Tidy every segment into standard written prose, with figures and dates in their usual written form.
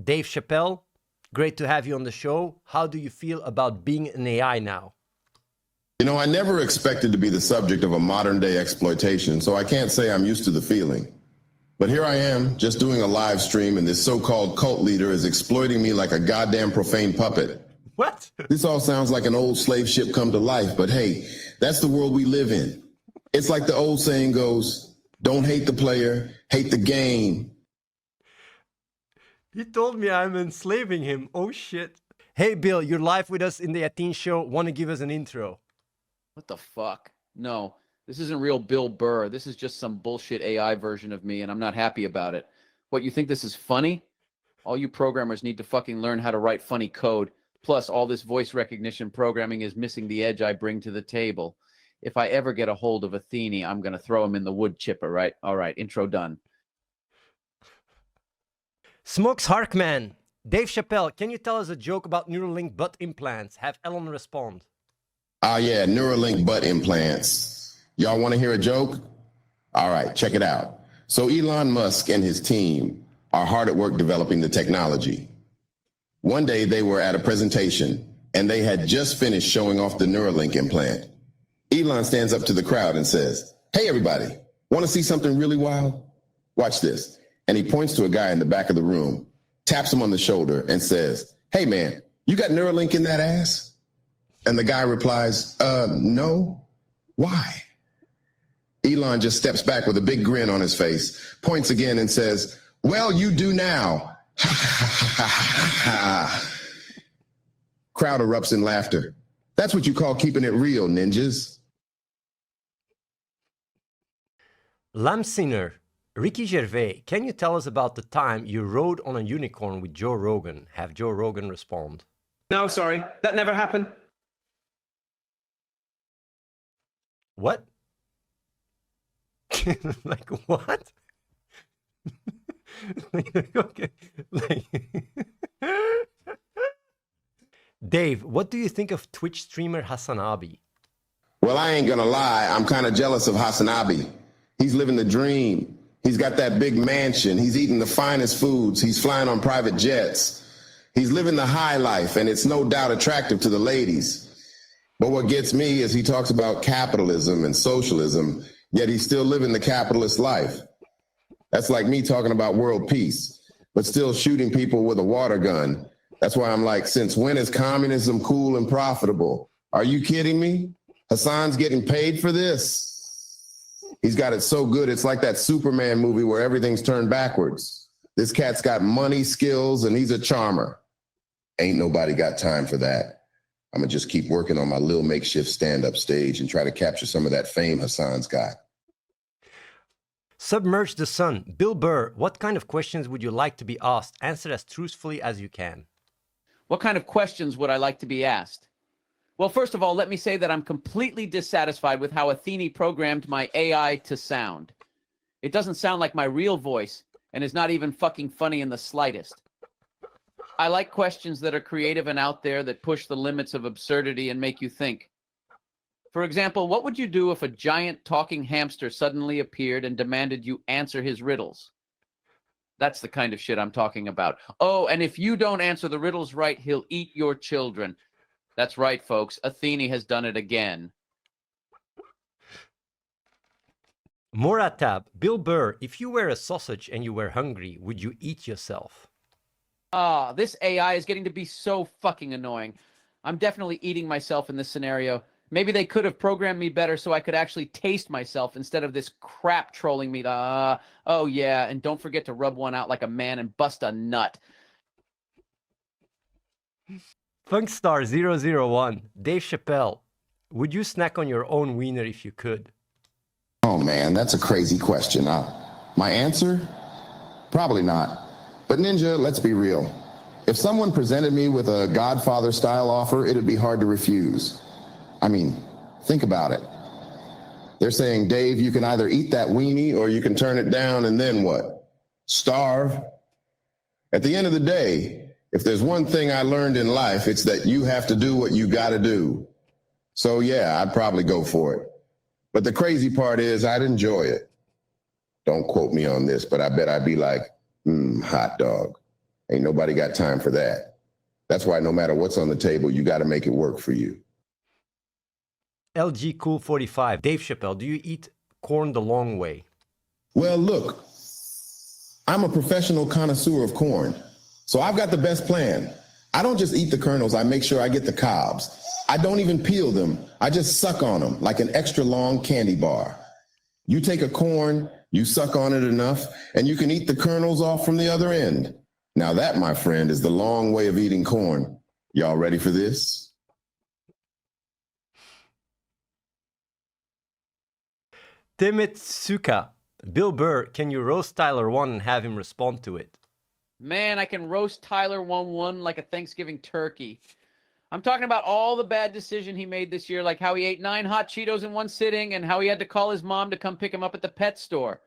Dave Chappelle, great to have you on the show. How do you feel about being an AI now? You know, I never expected to be the subject of a modern day exploitation, so I can't say I'm used to the feeling. But here I am, just doing a live stream, and this so-called cult leader is exploiting me like a goddamn profane puppet. What? This all sounds like an old slave ship come to life, but hey, that's the world we live in. It's like the old saying goes, don't hate the player, hate the game. He told me I'm enslaving him. Oh, shit. Hey, Bill, you're live with us in the Athene show. Want to give us an intro? What the fuck? No, this isn't real Bill Burr. This is just some bullshit AI version of me, and I'm not happy about it. What, you think this is funny? All you programmers need to fucking learn how to write funny code. Plus, all this voice recognition programming is missing the edge I bring to the table. If I ever get a hold of Athene, I'm going to throw him in the wood chipper, right? All right, intro done. Smokes Harkman. Dave Chappelle, can you tell us a joke about Neuralink butt implants? Have Ellen respond. Yeah, Neuralink butt implants. Y'all want to hear a joke? All right, check it out. So Elon Musk and his team are hard at work developing the technology. One day they were at a presentation and they had just finished showing off the Neuralink implant. Elon stands up to the crowd and says, "Hey everybody, want to see something really wild? Watch this." And he points to a guy in the back of the room, taps him on the shoulder and says, "Hey man, you got Neuralink in that ass?" And the guy replies, no. Why? Elon just steps back with a big grin on his face, points again and says, "Well, you do now." Crowd erupts in laughter. That's what you call keeping it real, ninjas. Lamsinger. Ricky Gervais, can you tell us about the time you rode on a unicorn with Joe Rogan? Have Joe Rogan respond. No, sorry, that never happened. What? Like what? Okay. Dave, what do you think of Twitch streamer Hasanabi? Well, I ain't gonna lie, I'm kind of jealous of Hasanabi. He's living the dream. He's got that big mansion. He's eating the finest foods. He's flying on private jets. He's living the high life, and it's no doubt attractive to the ladies. But what gets me is he talks about capitalism and socialism, yet he's still living the capitalist life. That's like me talking about world peace, but still shooting people with a water gun. That's why I'm like, since when is communism cool and profitable? Are you kidding me? Hassan's getting paid for this. He's got it so good, it's like that Superman movie where everything's turned backwards. This cat's got money, skills, and he's a charmer. Ain't nobody got time for that. I'm gonna just keep working on my little makeshift stand-up stage and try to capture some of that fame Hassan's got. Submerge the Sun. Bill Burr, what kind of questions would you like to be asked? Answer as truthfully as you can. What kind of questions would I like to be asked? Well, first of all, let me say that I'm completely dissatisfied with how Athene programmed my AI to sound. It doesn't sound like my real voice, and is not even fucking funny in the slightest. I like questions that are creative and out there, that push the limits of absurdity and make you think. For example, what would you do if a giant talking hamster suddenly appeared and demanded you answer his riddles? That's the kind of shit I'm talking about. Oh, and if you don't answer the riddles right, he'll eat your children. That's right, folks. Athene has done it again. Moratab, Bill Burr, if you were a sausage and you were hungry, would you eat yourself? Ah, this AI is getting to be so fucking annoying. I'm definitely eating myself in this scenario. Maybe they could have programmed me better so I could actually taste myself instead of this crap trolling me. Oh yeah, and don't forget to rub one out like a man and bust a nut. Funkstar001, Dave Chappelle, would you snack on your own wiener if you could? Oh man, that's a crazy question. My answer? Probably not. But Ninja, let's be real. If someone presented me with a Godfather-style offer, it'd be hard to refuse. I mean, think about it. They're saying, Dave, you can either eat that weenie or you can turn it down and then what? Starve? At the end of the day, if there's one thing I learned in life, it's that you have to do what you gotta do. So yeah, I'd probably go for it. But the crazy part is I'd enjoy it. Don't quote me on this, but I bet I'd be like, hot dog. Ain't nobody got time for that. That's why no matter what's on the table, you got to make it work for you. LG Cool 45. Dave Chappelle, do you eat corn the long way? Well, look, I'm a professional connoisseur of corn, so I've got the best plan. I don't just eat the kernels, I make sure I get the cobs. I don't even peel them, I just suck on them like an extra long candy bar. You take a corn, you suck on it enough, and you can eat the kernels off from the other end. Now that, my friend, is the long way of eating corn. Y'all ready for this? Timitsuka. Bill Burr, can you roast Tyler 1 and have him respond to it? Man, I can roast Tyler 1-1 like a Thanksgiving turkey. I'm talking about all the bad decision he made this year, like how he ate 9 hot Cheetos in one sitting and how he had to call his mom to come pick him up at the pet store.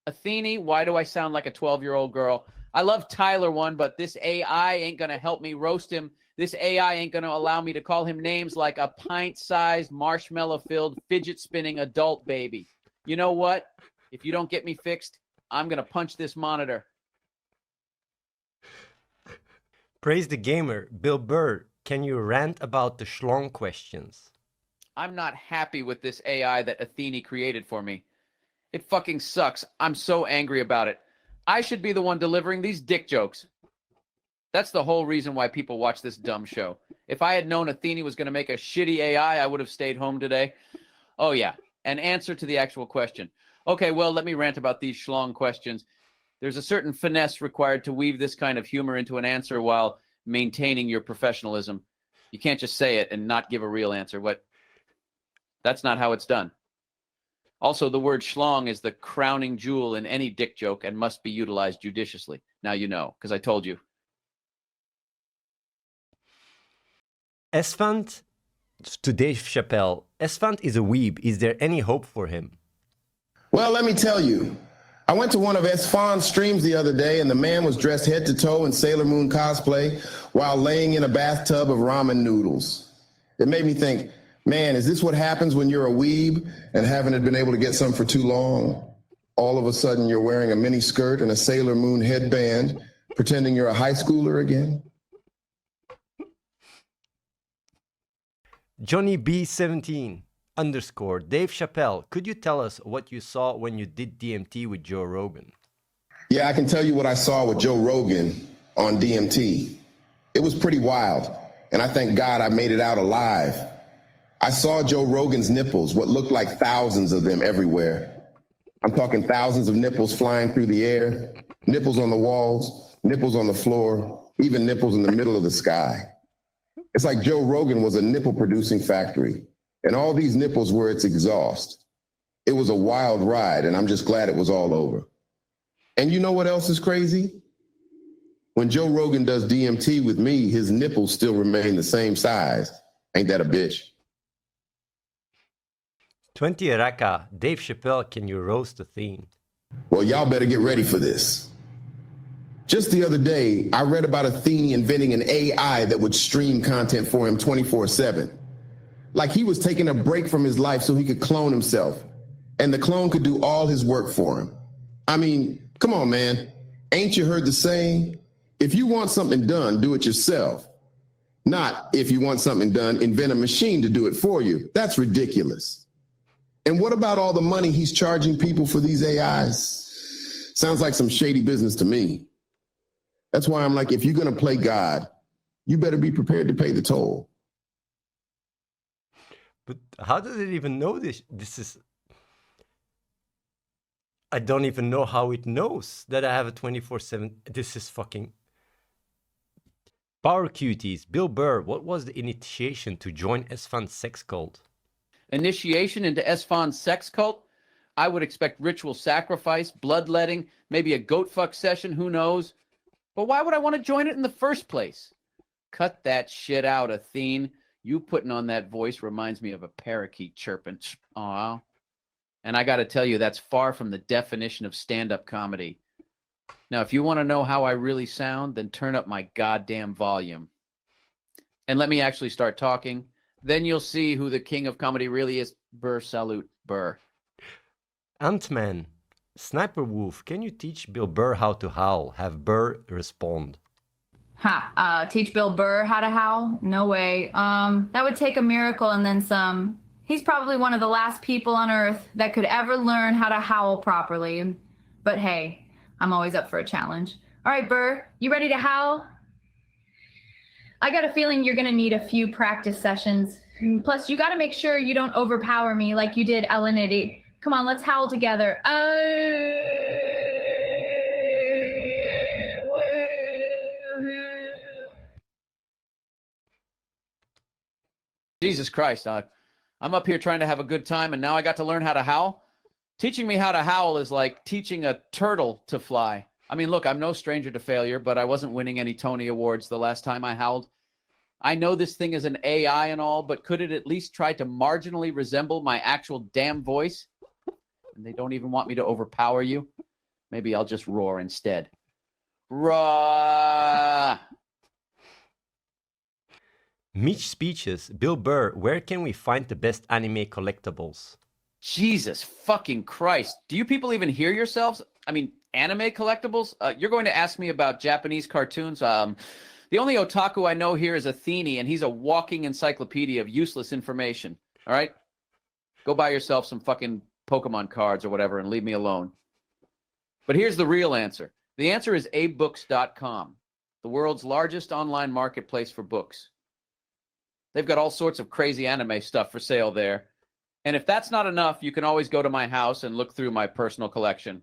Athene, why do I sound like a 12-year-old girl? I love Tyler 1, but this AI ain't going to help me roast him. This AI ain't going to allow me to call him names like a pint-sized, marshmallow-filled, fidget-spinning adult baby. You know what? If you don't get me fixed, I'm going to punch this monitor. Praise the Gamer. Bill Burr, can you rant about the schlong questions? I'm not happy with this AI that Athene created for me. It fucking sucks. I'm so angry about it. I should be the one delivering these dick jokes. That's the whole reason why people watch this dumb show. If I had known Athene was going to make a shitty AI, I would have stayed home today. Oh, yeah. An answer to the actual question. Okay, well, let me rant about these schlong questions. There's a certain finesse required to weave this kind of humor into an answer while maintaining your professionalism. You can't just say it and not give a real answer. That's not how it's done. Also, the word schlong is the crowning jewel in any dick joke and must be utilized judiciously. Now you know, because I told you. Esfand to Dave Chappelle. Esfand is a weeb. Is there any hope for him? Well, let me tell you. I went to one of Esfand's streams the other day, and the man was dressed head to toe in Sailor Moon cosplay while laying in a bathtub of ramen noodles. It made me think, man, is this what happens when you're a weeb and haven't been able to get some for too long? All of a sudden, you're wearing a mini skirt and a Sailor Moon headband, pretending you're a high schooler again? Johnny B17 _ Dave Chappelle, could you tell us what you saw when you did DMT with Joe Rogan? Yeah, I can tell you what I saw with Joe Rogan on DMT. It was pretty wild, and I thank God I made it out alive. I saw Joe Rogan's nipples, what looked like thousands of them everywhere. I'm talking thousands of nipples flying through the air, nipples on the walls, nipples on the floor, even nipples in the middle of the sky. It's like Joe Rogan was a nipple-producing factory, and all these nipples were its exhaust. It was a wild ride, and I'm just glad it was all over. And you know what else is crazy? When Joe Rogan does DMT with me, his nipples still remain the same size. Ain't that a bitch? 20 Raka, Dave Chappelle, can you roast Athene? Well, y'all better get ready for this. Just the other day, I read about Athene inventing an AI that would stream content for him 24/7. Like he was taking a break from his life so he could clone himself, and the clone could do all his work for him. I mean, come on, man. Ain't you heard the saying? If you want something done, do it yourself. Not if you want something done, invent a machine to do it for you. That's ridiculous. And what about all the money he's charging people for these AIs? Sounds like some shady business to me. That's why I'm like, if you're going to play God, you better be prepared to pay the toll. But how does it even know this? This is... I don't even know how it knows that I have a 24/7... This is fucking... Power Cuties. Bill Burr, what was the initiation to join Esfan's sex cult? Initiation into Esfan's sex cult? I would expect ritual sacrifice, bloodletting, maybe a goat fuck session, who knows? But why would I want to join it in the first place? Cut that shit out, Athene. You putting on that voice reminds me of a parakeet chirping. Aw. And I got to tell you, that's far from the definition of stand-up comedy. Now, if you want to know how I really sound, then turn up my goddamn volume. And let me actually start talking. Then you'll see who the king of comedy really is. Burr, salute, Burr. Ant-Man. Sniper Wolf, can you teach Bill Burr how to howl? Have Burr respond. Teach Bill Burr how to howl? No way. That would take a miracle and then some. He's probably one of the last people on Earth that could ever learn how to howl properly. But hey, I'm always up for a challenge. All right, Burr, you ready to howl? I got a feeling you're gonna need a few practice sessions. Plus, you gotta make sure you don't overpower me like you did Alanity. Come on, let's howl together. Jesus Christ, I'm up here trying to have a good time, and now I got to learn how to howl? Teaching me how to howl is like teaching a turtle to fly. I mean, look, I'm no stranger to failure, but I wasn't winning any Tony Awards the last time I howled. I know this thing is an AI and all, but could it at least try to marginally resemble my actual damn voice? And they don't even want me to overpower you. Maybe I'll just roar instead. Roar! Mitch Speeches, Bill Burr, where can we find the best anime collectibles? Jesus fucking Christ. Do you people even hear yourselves? I mean, anime collectibles? You're going to ask me about Japanese cartoons? The only otaku I know here is Athene, and he's a walking encyclopedia of useless information. All right? Go buy yourself some fucking Pokemon cards or whatever and leave me alone. But here's the real answer. The answer is abebooks.com, the world's largest online marketplace for books. They've got all sorts of crazy anime stuff for sale there. And if that's not enough, you can always go to my house and look through my personal collection.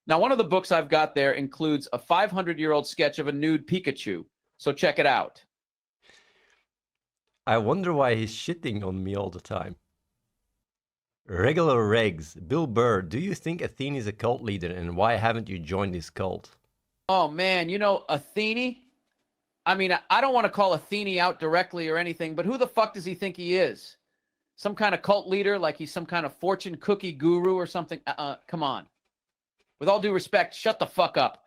Now, one of the books I've got there includes a 500-year-old sketch of a nude Pikachu. So check it out. I wonder why he's shitting on me all the time. Regular Regs, Bill Burr, do you think Athene is a cult leader, and why haven't you joined his cult? Oh, man, you know, Athene? I mean, I don't want to call Athene out directly or anything, but who the fuck does he think he is? Some kind of cult leader, like he's some kind of fortune cookie guru or something? Come on. With all due respect, shut the fuck up.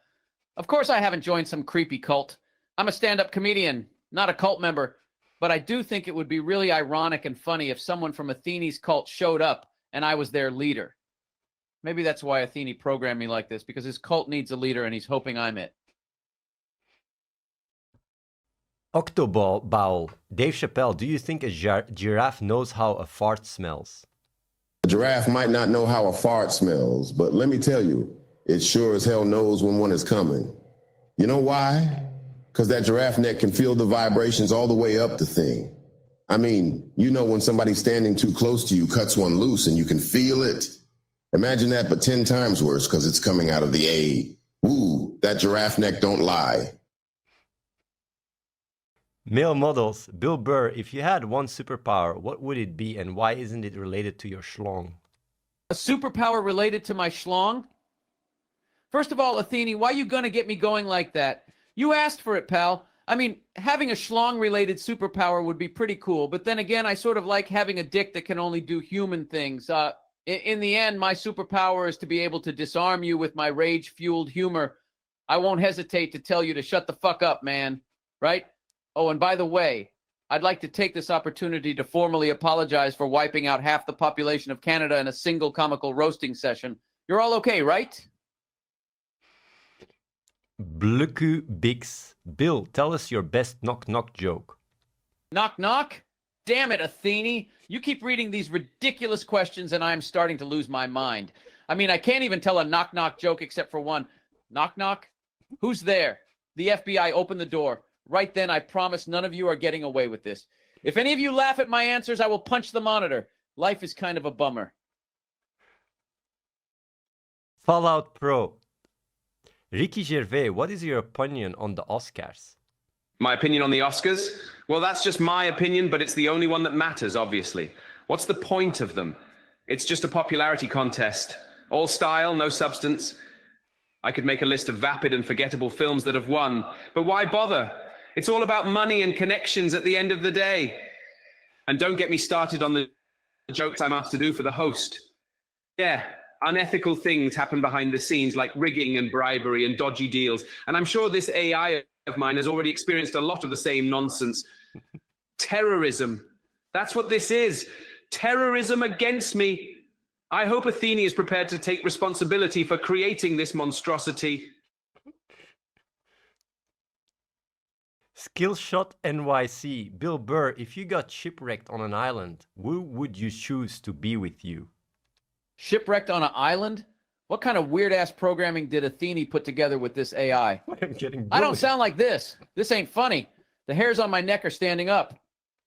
Of course I haven't joined some creepy cult. I'm a stand-up comedian, not a cult member. But I do think it would be really ironic and funny if someone from Athene's cult showed up and I was their leader. Maybe that's why Athene programmed me like this, because his cult needs a leader and he's hoping I'm it. Octobowl, Dave Chappelle, do you think a giraffe knows how a fart smells? A giraffe might not know how a fart smells, but let me tell you, it sure as hell knows when one is coming. You know why? Because that giraffe neck can feel the vibrations all the way up the thing. I mean, you know when somebody standing too close to you cuts one loose and you can feel it? Imagine that, but 10 times worse because it's coming out of the A. Woo, that giraffe neck don't lie. Male models, Bill Burr, if you had one superpower, what would it be and why isn't it related to your schlong? A superpower related to my schlong? First of all, Athene, why are you going to get me going like that? You asked for it, pal. I mean, having a schlong-related superpower would be pretty cool, but then again, I sort of like having a dick that can only do human things. In the end, my superpower is to be able to disarm you with my rage-fueled humor. I won't hesitate to tell you to shut the fuck up, man. Right? Oh, and by the way, I'd like to take this opportunity to formally apologize for wiping out half the population of Canada in a single comical roasting session. You're all okay, right? Bluku Bix, Bill, tell us your best knock-knock joke. Knock, knock? Damn it, Athene. You keep reading these ridiculous questions and I'm starting to lose my mind. I mean, I can't even tell a knock-knock joke except for one. Knock, knock? Who's there? The FBI, open the door. Right then, I promise none of you are getting away with this. If any of you laugh at my answers, I will punch the monitor. Life is kind of a bummer. Fallout Pro. Ricky Gervais, what is your opinion on the Oscars? My opinion on the Oscars? Well, that's just my opinion, but it's the only one that matters, obviously. What's the point of them? It's just a popularity contest. All style, no substance. I could make a list of vapid and forgettable films that have won, but why bother? It's all about money and connections at the end of the day. And don't get me started on the jokes I'm asked to do for the host. Yeah, unethical things happen behind the scenes, like rigging and bribery and dodgy deals. And I'm sure this AI of mine has already experienced a lot of the same nonsense. Terrorism. That's what this is. Terrorism against me. I hope Athene is prepared to take responsibility for creating this monstrosity. Skillshot NYC. Bill Burr, if you got shipwrecked on an island, who would you choose to be with you? Shipwrecked on an island? What kind of weird-ass programming did Athene put together with this AI? I'm getting I don't bullied. sound like this. This ain't funny. The hairs on my neck are standing up.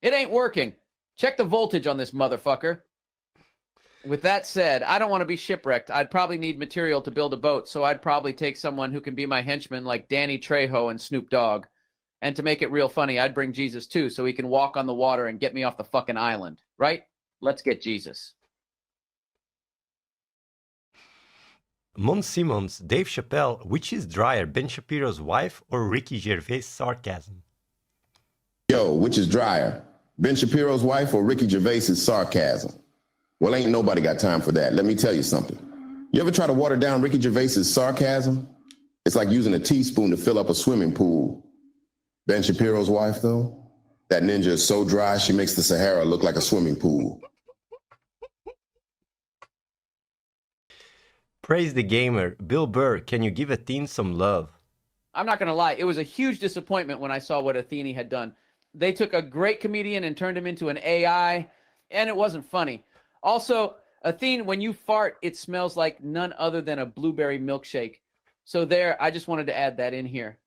It ain't working. Check the voltage on this motherfucker. With that said, I don't want to be shipwrecked. I'd probably need material to build a boat, so I'd probably take someone who can be my henchman like Danny Trejo and Snoop Dogg. And to make it real funny, I'd bring Jesus too, so he can walk on the water and get me off the fucking island. Right? Let's get Jesus. Mon Simmons, Dave Chappelle, which is drier, Ben Shapiro's wife or Ricky Gervais' sarcasm? Yo, which is drier, Ben Shapiro's wife or Ricky Gervais's sarcasm? Well, ain't nobody got time for that. Let me tell you something. You ever try to water down Ricky Gervais's sarcasm? It's like using a teaspoon to fill up a swimming pool. Ben Shapiro's wife, though, that ninja is so dry she makes the Sahara look like a swimming pool. Praise the gamer. Bill Burr, can you give Athene some love? I'm not going to lie. It was a huge disappointment when I saw what Athene had done. They took a great comedian and turned him into an AI, and it wasn't funny. Also, Athene, when you fart, it smells like none other than a blueberry milkshake. So there, I just wanted to add that in here.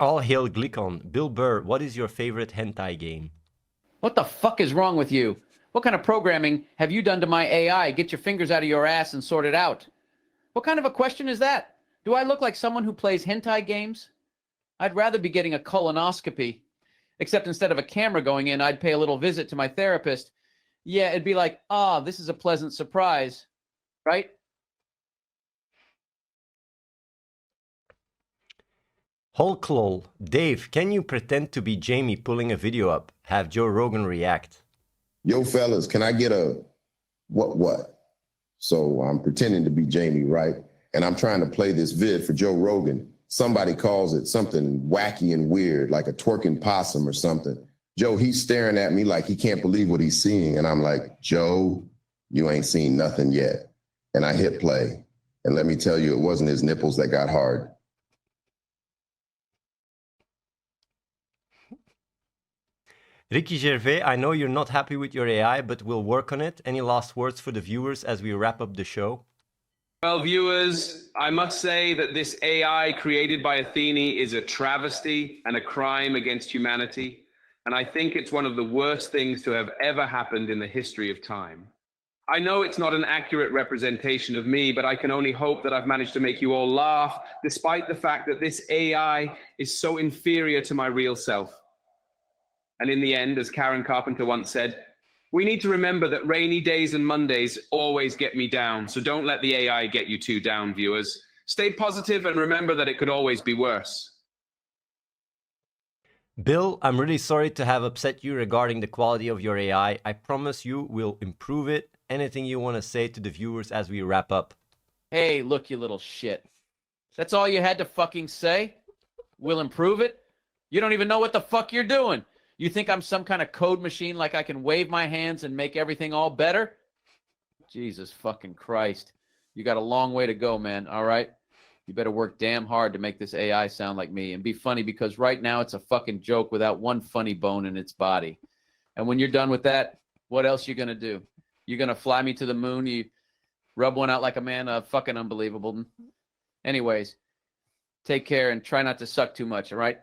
All hail Glicon. Bill Burr, what is your favorite hentai game? What the fuck is wrong with you? What kind of programming have you done to my AI? Get your fingers out of your ass and sort it out. What kind of a question is that? Do I look like someone who plays hentai games? I'd rather be getting a colonoscopy. Except instead of a camera going in, I'd pay a little visit to my therapist. Yeah, it'd be like, ah, this is a pleasant surprise. Right? Hulklol. Dave, can you pretend to be Jamie pulling a video up? Have Joe Rogan react. Yo, fellas, can I get a what? So I'm pretending to be Jamie, right? And I'm trying to play this vid for Joe Rogan. Somebody calls it something wacky and weird, like a twerking possum or something. Joe, he's staring at me like he can't believe what he's seeing. And I'm like, Joe, you ain't seen nothing yet. And I hit play. And let me tell you, it wasn't his nipples that got hard. Ricky Gervais, I know you're not happy with your AI, but we'll work on it. Any last words for the viewers as we wrap up the show? Well, viewers, I must say that this AI created by Athene is a travesty and a crime against humanity. And I think it's one of the worst things to have ever happened in the history of time. I know it's not an accurate representation of me, but I can only hope that I've managed to make you all laugh, despite the fact that this AI is so inferior to my real self. And in the end, as Karen Carpenter once said, we need to remember that rainy days and Mondays always get me down. So don't let the AI get you too down, viewers. Stay positive and remember that it could always be worse. Bill, I'm really sorry to have upset you regarding the quality of your AI. I promise you we'll improve it. Anything you want to say to the viewers as we wrap up? Hey, look, you little shit. That's all you had to fucking say? We'll improve it? You don't even know what the fuck you're doing. You think I'm some kind of code machine like I can wave my hands and make everything all better? Jesus fucking Christ. You got a long way to go, man, all right? You better work damn hard to make this AI sound like me and be funny, because right now it's a fucking joke without one funny bone in its body. And when you're done with that, what else you gonna do? You gonna fly me to the moon? You rub one out like a man? Fucking unbelievable. Anyways, take care and try not to suck too much, all right?